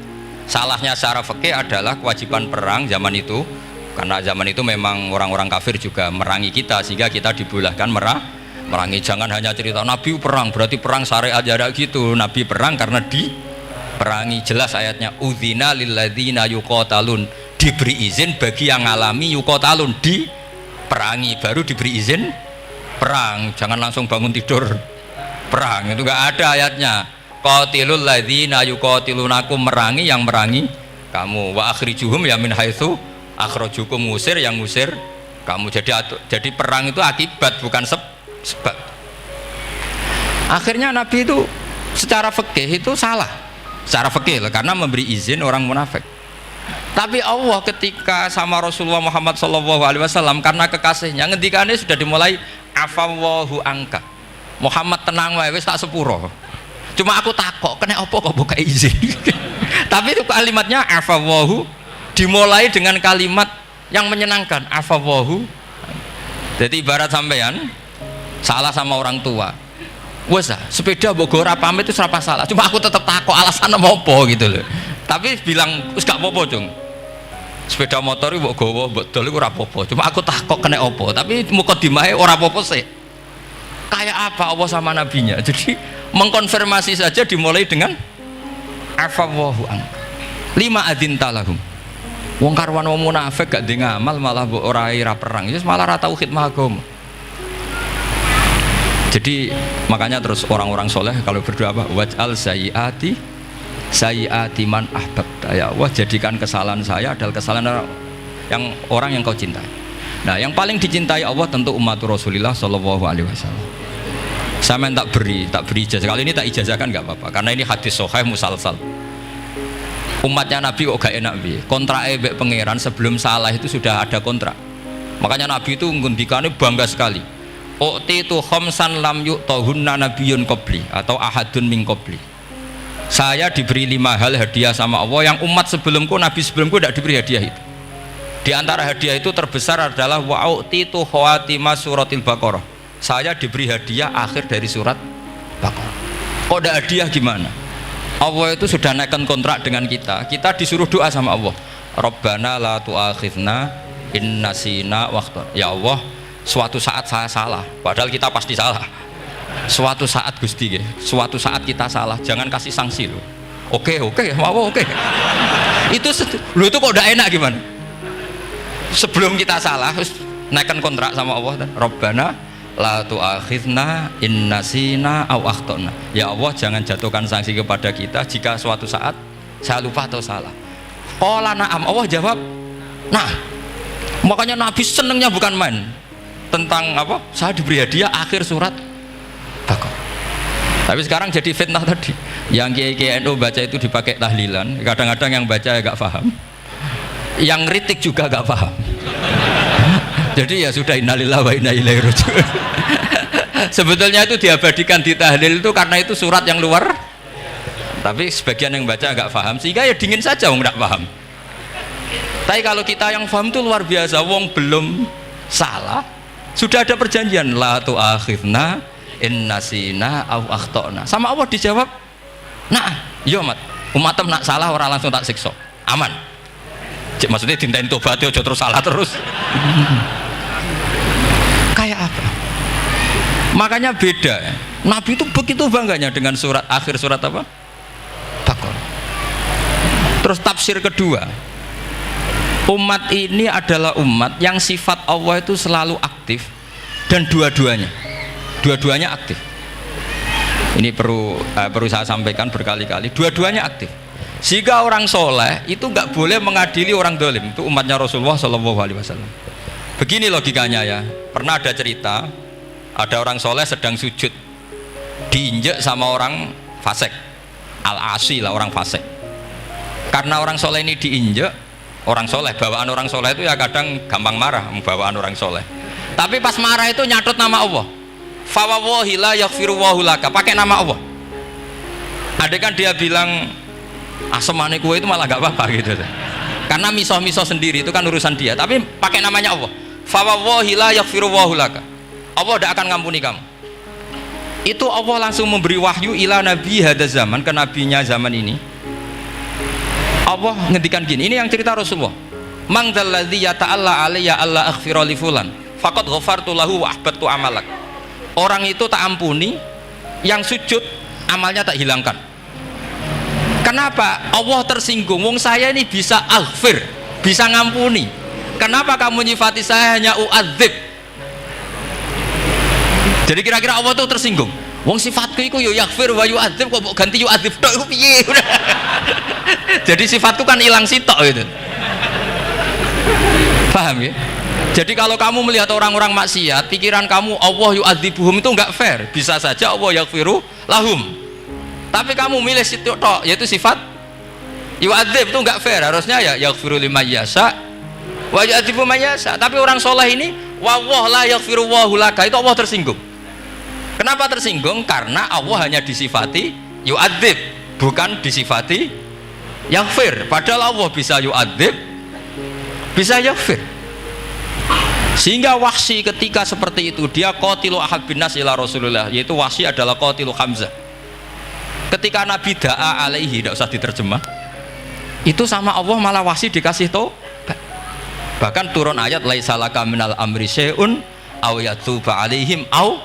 Salahnya secara fikih adalah kewajiban perang zaman itu, karena zaman itu memang orang-orang kafir juga merangi kita sehingga kita dibolehkan merangi. Jangan hanya cerita Nabi perang berarti perang syariat ada gitu. Nabi perang karena diperangi. Jelas ayatnya udzina lilladzina yuqatalun, diberi izin bagi yang ngalami yuqatalun, diperangi baru diberi izin perang. Jangan langsung bangun tidur perang, itu enggak ada ayatnya. Qatilul ladzina yuqatilunakum, merangi yang merangi kamu. Wa akhrijuhum ya min haitsu akhrajukum, ngusir yang ngusir kamu. Jadi perang itu akibat bukan sebab. Akhirnya Nabi itu secara fikih itu salah secara fikih karena memberi izin orang munafik. Tapi Allah ketika sama Rasulullah Muhammad SAW karena kekasihnya ngendikannya sudah dimulai afawwahu angka, Muhammad tenang wae wis tak sepuro, cuma aku takok kena apa kok buka izin. Tapi itu kalimatnya afawwahu dimulai dengan kalimat yang menyenangkan, afawwahu. Jadi ibarat sampean salah sama orang tua, wes sepeda bogor pamit itu serapa salah, cuma aku tetap takut alasan apa gitu loh. Tapi bilang wes gak apa-apa cung, sepeda motor itu mbok gowo mbok dol iku ora apa-apa, cuma aku takut kena apa. Tapi mukadimah ora apa-apa sih. kayak apa Allah sama nabinya. Jadi mengkonfirmasi saja dimulai dengan afawwahu an lima adin talahum. Wong karwan wong munafik gak ndek ngamal malah mbok ora ira perang, ya malah ora tau khidmah agama. Jadi makanya terus orang-orang soleh kalau berdoa apa? Waj'al sayyiati man ahbabta, ya Allah jadikan kesalahan saya adalah kesalahan orang yang kau cintai. Nah yang paling dicintai Allah tentu umat Rasulullah Shallallahu Alaihi Wasallam. Saya tak beri ijazah kali ini, tak ijazahkan nggak apa-apa karena ini hadis sahih musalsal. Umatnya Nabi kok gak enak bi, kontrak ebek pangeran sebelum salah itu sudah ada kontrak. Makanya Nabi itu ngendikannya bangga sekali. U'titu khamsan lam yu'tahunna nabiyyun qabli atau ahadun min qabli. Saya diberi 5 hal hadiah sama Allah yang umat sebelumku, Nabi sebelumku tidak diberi hadiah itu. Di antara hadiah itu terbesar adalah wa'u'titu khawatima suratil Baqarah. Saya diberi hadiah akhir dari surat Baqarah. Kok ada hadiah gimana? Allah itu sudah naikkan kontrak dengan kita. Kita disuruh doa sama Allah. Rabbana la tu'akhidna in nasina waqta. Ya Allah, suatu saat saya salah. Padahal kita pasti salah. Suatu saat Gusti, suatu saat kita salah. Jangan kasih sanksi loh. Oke, mau oke. Itu kok udah enak gimana? Sebelum kita salah, naikkan kontrak sama Allah. Rabbana la tu'akhidna in nasina aw akhtana. Ya Allah, jangan jatuhkan sanksi kepada kita jika suatu saat saya lupa atau salah. Qala na'am, Allah jawab nah. Makanya Nabi senengnya bukan main tentang apa? Saya diberi hadiah akhir surat Baqarah. Tapi sekarang jadi fitnah tadi. Yang kiai NU baca itu dipakai tahlilan, kadang-kadang yang baca agak paham, yang kritik juga gak paham. Jadi ya sudah, innalillahi wa inna ilaihi raji'un. Sebetulnya itu diabadikan di tahlil itu karena itu surat yang luar. Tapi sebagian yang baca agak paham sehingga ya dingin saja wong enggak paham. Tapi kalau kita yang paham itu luar biasa, wong belum salah sudah ada perjanjian la tu'akhidna in nasina aw akhtana. Sama Allah dijawab, "Nah, yo umatem nak salah orang langsung tak siksa." Aman. Maksudnya dintain tobat aja terus salah terus. Kayak apa? Makanya beda. Nabi itu begitu bangganya dengan surat akhir surat apa? Baqarah. Terus tafsir kedua, umat ini adalah umat yang sifat Allah itu selalu aktif dan dua-duanya aktif. Ini perlu saya sampaikan berkali-kali, dua-duanya aktif. Jika orang soleh itu nggak boleh mengadili orang dolim. Itu umatnya Rasulullah Shallallahu Alaihi Wasallam. Begini logikanya ya. Pernah ada cerita, ada orang soleh sedang sujud, diinjek sama orang fasik, al-asi lah, orang fasik. Karena orang soleh ini diinjek, orang soleh, bawaan orang soleh itu ya kadang gampang marah, bawaan orang soleh. Tapi pas marah itu nyatut nama Allah. Fawawahi la yaghfirullahu laka, pakai nama Allah. Ada kan dia bilang asemane kue itu malah gak apa-apa gitu. Karena miso-miso sendiri itu kan urusan dia, tapi pakai namanya Allah. Fawawahi la yaghfirullahu laka. Allah tidak akan ngampuni kamu. Itu Allah langsung memberi wahyu ila nabi hada zaman, ke nabinya zaman ini. Allah ngendikan gini, ini yang cerita Rasulullah. Man dzalladzi yata'alla alayya alla aghfira li fulan faqad ghafartu lahu wa ahbattu amalak. Orang itu tak ampuni, yang sujud amalnya tak hilangkan. Kenapa? Allah tersinggung. Wong saya ini bisa aghfir, bisa ngampuni. Kenapa kamu nyifati saya hanya u'adzib? Jadi kira-kira Allah tuh tersinggung. Wong sifatku itu yo yaghfir wa yu'adzib, kok mbok ganti yu'adzib tok iku piye? Jadi sifatku kan hilang sitok gitu. Paham ya? Jadi kalau kamu melihat orang-orang maksiat, pikiran kamu Allah yu'adzibuhum itu enggak fair. Bisa saja Allah yaghfiru lahum. Tapi kamu milih situ tok, yaitu sifat yu'adzib, itu enggak fair. Harusnya ya yaghfiru liman yasha wa yu'adzibu man yasha. Tapi orang soleh ini wallahu la yaghfiru wallahu laka, itu Allah tersinggung. Kenapa tersinggung? Karena Allah hanya disifati yu'adzib, bukan disifati yaghfir. Padahal Allah bisa yu'adzib, bisa yaghfir. Sehingga Wahsy ketika seperti itu, dia qatilu ahad bin nas ila Rasulullah, yaitu Wahsy adalah qatilu Hamzah. Ketika Nabi da'a alaihi, tidak usah diterjemah, itu sama Allah malah Wahsy dikasih tahu. Bahkan turun ayat laisa laka minal amri syai'un aw yatuba alaihim aw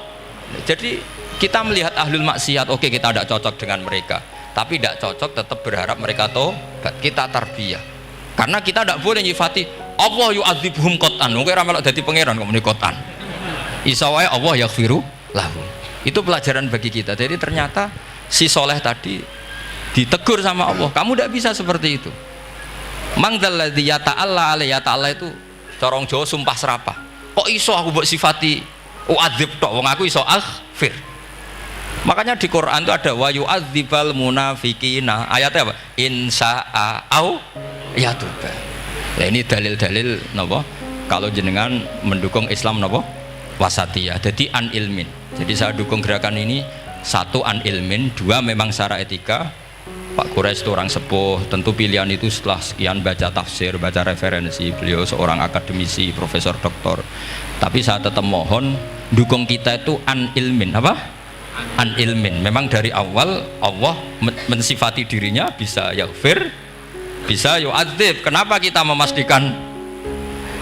Jadi kita melihat ahlul maksiat, oke kita tidak cocok dengan mereka, tapi tidak cocok tetap berharap mereka tobat. Kita tarbiyah, karena kita tidak boleh nyifati Allah yu'adzibhum qatan. Mungkin ramelok dadi pangeran kok muni qatan. Isa wae Allah yaghfiru lahu. Itu pelajaran bagi kita. Jadi ternyata si soleh tadi ditegur sama Allah, kamu tidak bisa seperti itu. Mangdalladzi yata'alla alaihi, yata'alla itu corong Jawa sumpah serapah. Kok iso aku mbok sifati u'adzib tok, wong aku iso aghfir. Makanya di Quran itu ada wa yu'adzibal munafiqina. Ayatnya apa? Insya'a au yatuba. Nah, ini dalil-dalil napa? Kalau jenengan mendukung Islam napa? Wasatiyah. Jadi an ilmin. Jadi saya dukung gerakan ini, satu an ilmin, dua memang secara etika. Pak Quraisy itu orang sepuh, tentu pilihan itu setelah sekian baca tafsir, baca referensi, beliau seorang akademisi, profesor, doktor. Tapi saya tetap mohon dukung kita itu an ilmin, apa? An ilmin. Memang dari awal Allah mensifati dirinya bisa yaghfir, bisa yu'adzib. Kenapa kita memastikan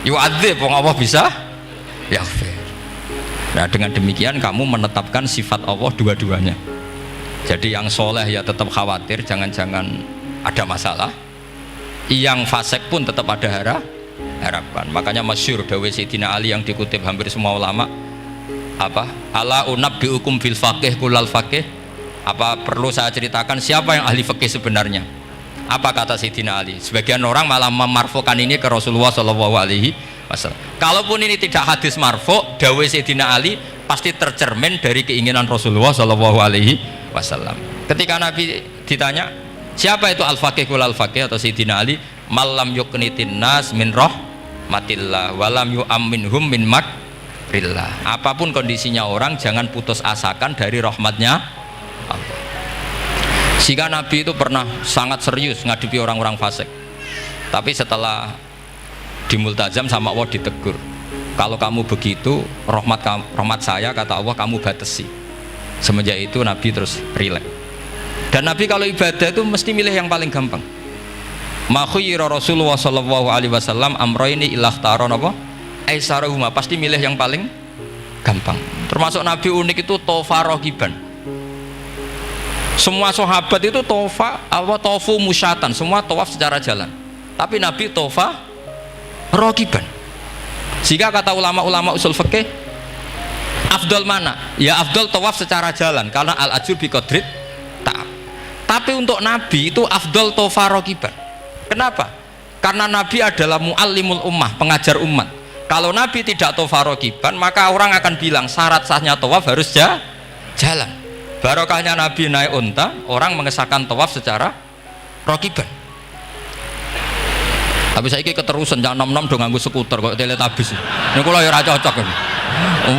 yu'adzib? Wong Allah bisa yaghfir. Nah, dengan demikian kamu menetapkan sifat Allah dua-duanya. Jadi yang soleh ya tetap khawatir jangan-jangan ada masalah, yang fasik pun tetap ada harapan. Makanya masyhur dawuh Sayyidina Ali yang dikutip hampir semua ulama, apa? Ala unabbiukum bil faqih kulal faqih. Apa perlu saya ceritakan siapa yang ahli fikih sebenarnya? Apa kata Sayyidina Ali? Sebagian orang malah memarfukan ini ke Rasulullah SAW. Kalaupun ini tidak hadis marfu, dawuh Sayyidina Ali pasti tercermin dari keinginan Rasulullah SAW. Ketika Nabi ditanya siapa itu al-faqih kul al-faqih atau Sayyidina Ali, malam yuknitin nas min rahmatillah walam yu'amminhum min makrillah. Apapun kondisinya orang jangan putus asakan dari rahmatnya Allah. Sehingga Nabi itu pernah sangat serius ngadepi orang-orang fasik, tapi setelah dimultazam sama Allah ditegur, kalau kamu begitu rahmat saya kata Allah kamu batasi. Semenjak itu Nabi terus rileks. Dan Nabi kalau ibadah itu mesti milih yang paling gampang. Ma khayyara Rasulullah sallallahu alaihi wasallam amroini ilahtaron apa? Aisarahuma, pasti milih yang paling gampang. Termasuk Nabi unik itu tofa rogiban. Semua sahabat itu tofu musyatan, semua tawaf secara jalan. Tapi Nabi tofa rogiban. Sehingga kata ulama-ulama usul fikih, afdal mana? Ya afdal tawaf secara jalan karena al ajur bi qadrit ta'ab. Tapi untuk Nabi itu afdal tofa rogiban. Kenapa? Karena Nabi adalah muallimul ummah, pengajar umat. Kalau Nabi tidak tofa rogiban, maka orang akan bilang syarat sahnya tawaf harus jalan. Barokahnya Nabi naik unta, orang mengesahkan tawaf secara rogiban. Tapi saya ini keterusan jangan nom-nom dong nganggo skuter kok teletabis. Ini kula ya ora cocok.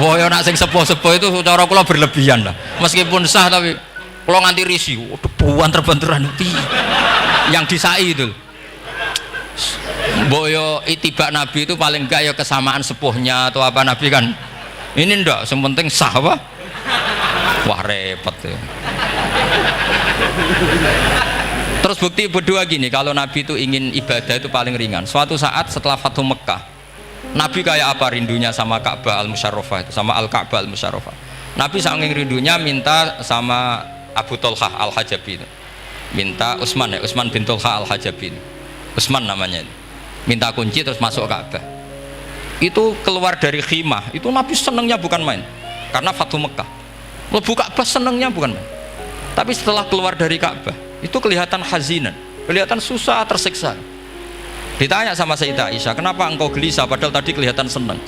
Wah ya nak sing sepuh-sepuh itu cara kula berlebihan lah. Meskipun sah tapi kula nganti risih. Debuan terbenturan itu. Yang disai itu. Mbok yo itibak Nabi itu paling enggak ya kesamaan sepuhnya atau apa Nabi kan. Ini ndak, yang penting sah apa? Wah repot ya. Terus bukti berdua gini, kalau Nabi itu ingin ibadah itu paling ringan. Suatu saat setelah Fathu Mekah, Nabi kayak apa rindunya sama Ka'bah al-Musyarrafah itu, sama Al-Ka'bah al-Musyarrafah. Nabi saking rindunya minta sama Abu Tolhah al-Hajabi itu. Minta Utsman ya, Utsman bin Tolhah al-Hajabi itu. Utsman namanya itu. Minta kunci terus masuk Ka'bah. Itu keluar dari khimah, itu Nabi senengnya bukan main. Karena Fathu Mekah. Lebu Ka'bah senengnya bukan main. Tapi setelah keluar dari Ka'bah, itu kelihatan hazinan, kelihatan susah, tersiksa. Ditanya sama Sayyidah Aisyah, kenapa engkau gelisah padahal tadi kelihatan senang?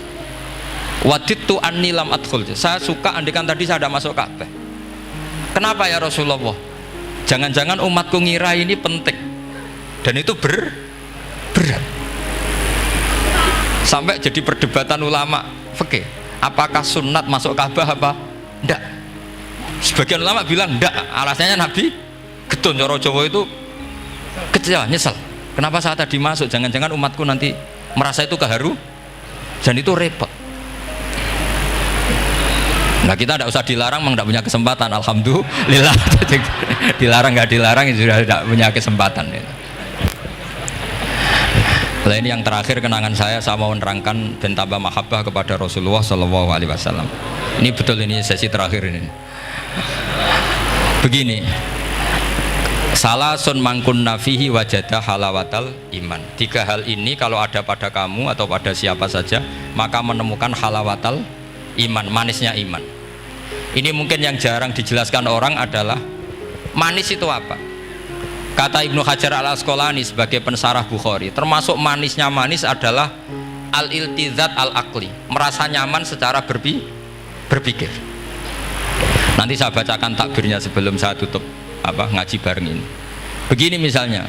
Wadidtu anni lam adkhul, saya suka andikan tadi saya ada masuk Ka'bah. Kenapa ya Rasulullah? Jangan-jangan umatku ngira ini penting dan itu berat. Sampai jadi perdebatan ulama fikih, apakah sunat masuk Ka'bah apa enggak? Sebagian ulama bilang enggak, alasannya Nabi getun cara Jawa itu kecewa, nyesel. Kenapa saat tadi masuk? Jangan-jangan umatku nanti merasa itu keharu dan itu repot. Nah kita tidak usah dilarang, memang tidak punya kesempatan. Alhamdulillah. Dilarang nggak dilarang sudah tidak punya kesempatan. Nah, ini yang terakhir kenangan saya mau menerangkan dan tambah mahabbah kepada Rasulullah Shallallahu Alaihi Wasallam. Ini betul, ini sesi terakhir ini. Begini, salah sun mangkun nafihi wajada halawatal iman. 3 hal ini kalau ada pada kamu atau pada siapa saja, maka menemukan halawatal iman, manisnya iman. Ini mungkin yang jarang dijelaskan orang adalah manis itu apa. Kata Ibnu Hajar al-Asqalani sebagai pensarah Bukhari, termasuk manisnya manis adalah al-iltizat al-aqli, merasa nyaman secara berpikir. Nanti saya bacakan takbirnya sebelum saya tutup ngaji bareng ini. Begini misalnya,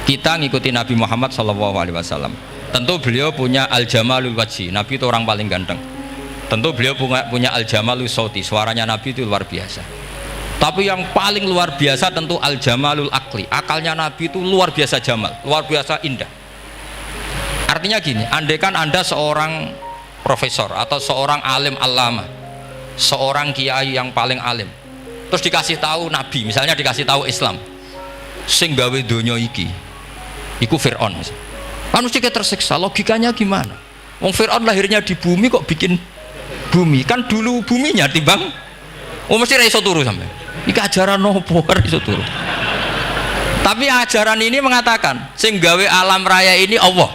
kita ngikuti Nabi Muhammad SAW. Tentu beliau punya al-jamalul wajhi, Nabi itu orang paling ganteng. Tentu beliau punya al-jamalul sauti, suaranya Nabi itu luar biasa. Tapi yang paling luar biasa tentu al-jamalul akli, akalnya Nabi itu luar biasa jamal, luar biasa indah. Artinya gini, andaikan Anda seorang profesor atau seorang alim allama, seorang kiai yang paling alim, terus dikasih tahu Nabi, misalnya dikasih tahu Islam, sing gawe donya iki iku Fir'aun, kan mesti tersiksa. Logikanya gimana? Wong Fir'aun lahirnya di bumi kok bikin bumi, kan dulu buminya timbang, mesti ra iso turu sampe. Iki ajaran nopo ora iso turu. Tapi ajaran ini mengatakan sing gawe alam raya ini Allah.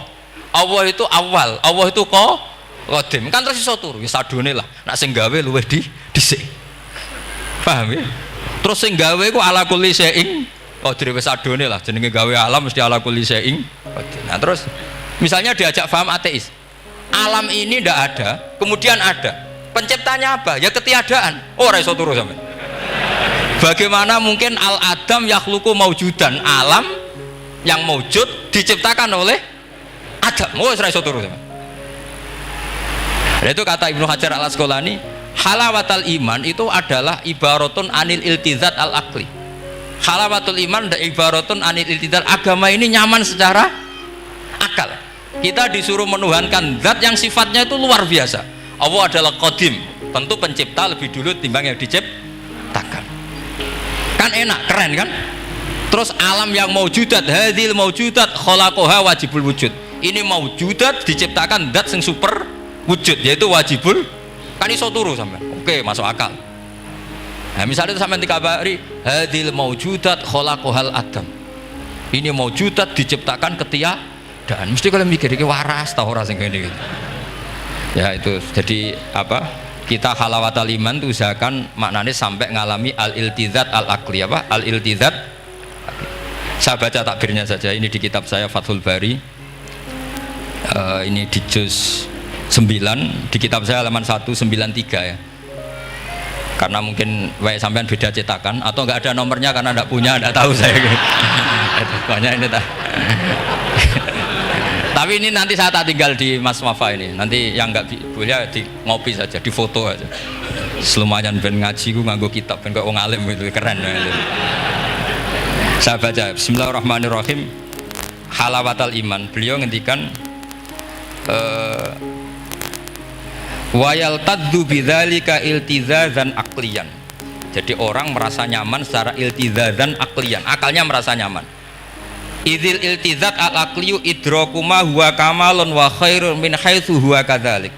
Allah itu awal, Allah itu qadim. Kan terus iso turu, wis adone lah. Nek sing gawe luwih dhisik. Paham ya? Terus sing gawe ku ala kulli syai'in qadir, wis adone lah, jenenge gawe alam mesti ala kulli syai'in qadir. Nah, terus misalnya diajak paham ateis. Alam ini ndak ada, kemudian ada. Penciptanya apa? Ya ketiadaan. Oh, ora iso turu sampe. Bagaimana mungkin al-adam yakhluqu maujudan, alam yang maujud diciptakan oleh Adam. Oh, ora iso turu sampe. Itu kata Ibnu Hajar al-Asqalani, halawatul iman itu adalah ibaratun anil iltizat al-aqli. Halawatul iman dan ibaratun anil iltizat, agama ini nyaman secara akal. Kita disuruh menuhankan zat yang sifatnya itu luar biasa. Allah adalah qadim, tentu pencipta lebih dulu timbang yang diciptakan. Kan enak, keren kan? Terus alam yang maujudat, hadhil maujudat khalaqaha wajibul wujud. Ini maujudat diciptakan zat yang super wujud, yaitu wajibul, kan iso turu sampai. Oke, masuk akal. Nah, misalnya itu sampai dikabari hadhil maujudat khalaqahal adam. Ini maujudat diciptakan ketiadaan. Mesti kalian mikir iki waras ta ora sing ngene iki. Ya itu, jadi kita halawatul iman itu usahakan maknanya sampai ngalami al-iltizat al-aqli, al-iltizat. Saya baca takbirnya saja, ini di kitab saya Fathul Bari, ini di juz 9, di kitab saya halaman 193 ya, karena mungkin sampean beda cetakan atau enggak ada nomornya karena enggak punya, enggak tahu saya pokoknya ini tapi ini nanti saya tak tinggal di Mas Wafa ini, nanti yang enggak boleh di ngopi saja, di foto aja selumayan ben ngaji ku nganggo kitab ben kok wong alim itu keren ya. Saya baca Bismillahirrahmanirrahim, halawatul iman. Beliau ngendikan wa yaltaddu bidzalika iltizazan aqliyan. Jadi orang merasa nyaman secara iltizazan aqliyan, akalnya merasa nyaman. Idzil iltizat al-aqliyu idrakuma huwa kamalun wa khairun min haitsu huwa kadzalik.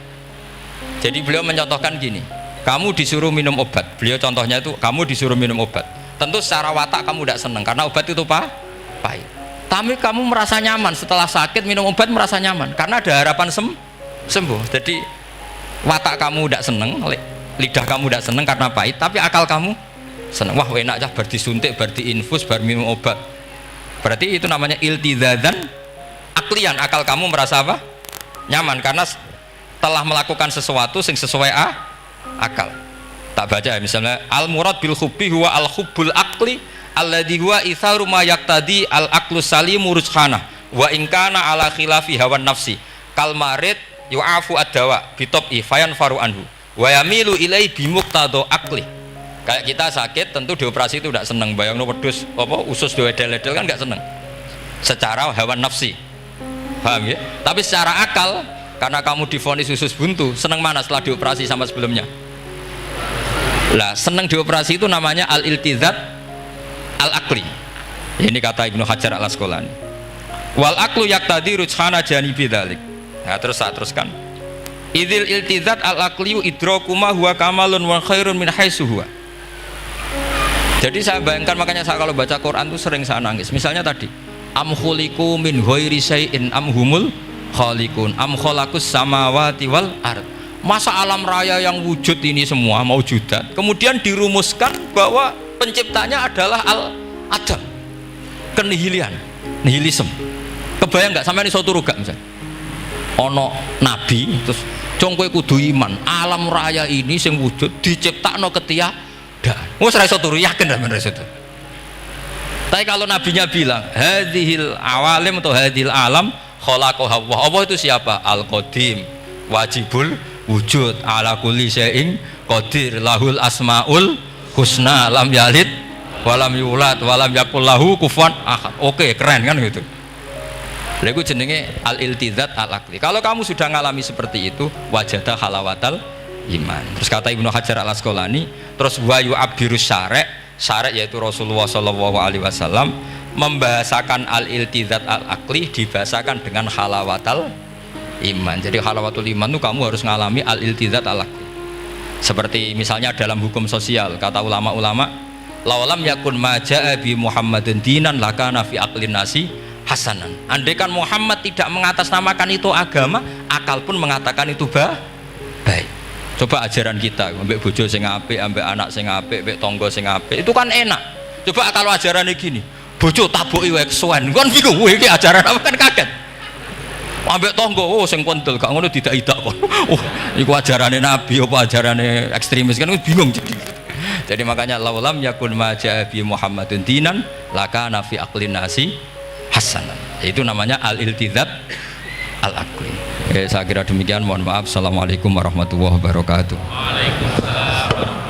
Jadi beliau mencontohkan gini, kamu disuruh minum obat. Beliau contohnya itu kamu disuruh minum obat. Tentu secara watak kamu tidak senang karena obat itu pahit. Tapi kamu merasa nyaman setelah sakit minum obat, merasa nyaman karena ada harapan sembuh. Jadi watak kamu tidak senang, lidah kamu tidak senang karena pahit, tapi akal kamu senang. Wah enak aja, bar disuntik, bar diinfus, bar minum obat. Berarti itu namanya iltizazan aklian, akal kamu merasa apa? Nyaman karena telah melakukan sesuatu yang sesuai akal. Tak baca ya, misalnya al murad bil hubbi huwa al hubbul aqli alladhi huwa itharu ma yaqtadi al aqlu salimu ruzqana wa in kana ala khilafi hawan nafsi kal marid yu'afu ad-dawa bitobi fayan faru anhu wa yamilu ilai bimuqtado aqli. Kayak kita sakit tentu dioperasi itu tidak senang, bayangno wedhus usus diedel-edel kan nggak senang secara hawa nafsi, paham ya? Tapi secara akal, karena kamu divonis usus buntu, senang mana setelah dioperasi sama sebelumnya? Lah senang dioperasi itu namanya al-iltizat al-aqli. Ini kata Ibnu Hajar al-Asqalani. Wal aklu yaktadi rujhana janibi dzalik. Nah, terus saya teruskan. Idzil iltizat al aqliyu idrakuma huwa kamalun wa khairun min haitsu huwa. Jadi saya bayangkan, makanya saya kalau baca Quran itu sering saya nangis. Misalnya tadi, am khuliqu min ghairi syai'in am humul khaliqun am khalaqus samawati wal ard. Masa alam raya yang wujud ini semua maujudat kemudian dirumuskan bahwa penciptanya adalah al-adam, kenihilian, nihilisme. Kebayang nggak sampai ini suatu ruga misalnya ono nabi terus congkoe kudu iman alam raya ini sing wujud diciptakno ketiadaan. Wes ra iso turu yakin ra bener itu. Tapi kalau nabinya bilang hadhil awalim atau hadhil alam khalaqaha Allah. Allah itu siapa? Al-Qadim, wajibul wujud, ala kulli syai'in qadir, lahul asmaul husna, lam yalid walam yulad walam yakul lahu kufuwan ahad. Oke, keren kan gitu. Lalu jenenge al-iltizat al-aqli. Kalau kamu sudah ngalami seperti itu, wajada halawatal iman. Terus kata Ibnu Hajar al-Asqalani, terus wa yu'abbirus syari' yaitu Rasulullah sallallahu alaihi wasallam membahasakan al-iltizat al-aqli dibahasakan dengan halawatal iman. Jadi halawatul iman itu kamu harus ngalami al-iltizat al-aqli. Seperti misalnya dalam hukum sosial, kata ulama-ulama, laulam yakun maja'a bi Muhammadin dinan lakana fi aqlin nasi hasanan. Andai kan Muhammad tidak mengatasnamakan itu agama, akal pun mengatakan itu baik. Coba ajaran kita, ambek bojo sing apik, ambek anak sing apik, ambek tangga sing apik, itu kan enak. Coba kalau ajarannya gini, bojo taboki wae kesuwen, kan bingung, wah iki ajaran apa, kan kaget. Ambek tangga, oh sing kontel, gak ngono tidak-tidak kok. Oh, iku ajarane Nabi apa ajarane ekstremis, kan bingung jadi. Jadi makanya laulam yakun maja bi Muhammadun dinan lakana fi aqlin nasi hasanan. Itu namanya al-iltizat al-aqli. Saya kira demikian, mohon maaf. Assalamualaikum warahmatullahi wabarakatuh. Waalaikumsalam warahmatullahi wabarakatuh.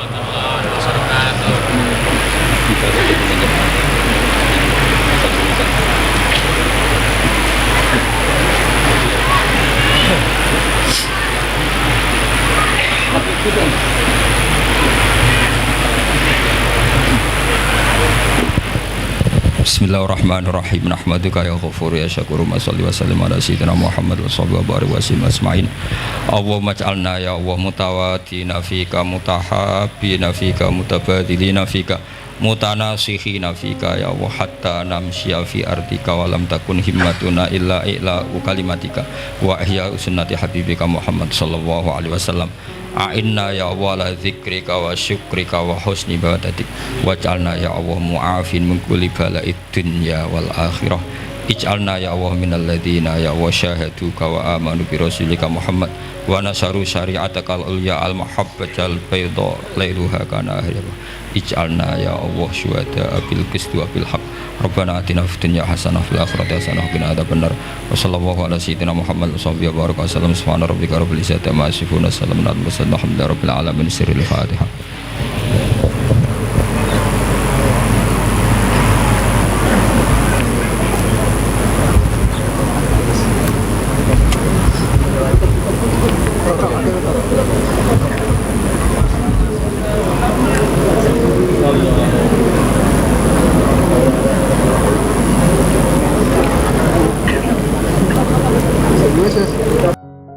Bismillahirrahmanirrahim. Nahmaduka ya ghafur ya syakur. Shalli wa sallim ala sayyidina Muhammad wa sahbihi wa barik wa sallim asma'in. Allahumma ij'alna ya Allah mutawatina fika, mutahabbina fika, mutabadilina fika, mutanasihina fika ya Allah, hatta namshiya fi ardika wa lam takun himmatuna illa kalimatika wa ihya sunnati habibika Muhammad sallallahu alaihi wasallam. A'inna ya Allah la dzikrika wa syukrika wa husni ibadatik waj'alna ya Allah mu'afin min kulli bala'id dunya wal akhirah. Ij'alna ya Allah minal ladzina ya wa syahaduka wa amanu bi rasulika Muhammad wa nasaru syari'atakal ulya al mahabbatal bayda lailuha kana ahliha. Ij'alna ya Allah syuhada bil qisti wa bil haqq. Rabbana atina fid dunya hasanah fil akhirati hasanah wa qina adzabannar. Wa sallallahu ala sayyidina Muhammad wa sahbihi wa baraka sallam. Subhana rabbika rabbil izzati amma yasifun. Salamun alal mursalin walhamdulillahi rabbil alamin. Sirrul Fatihah.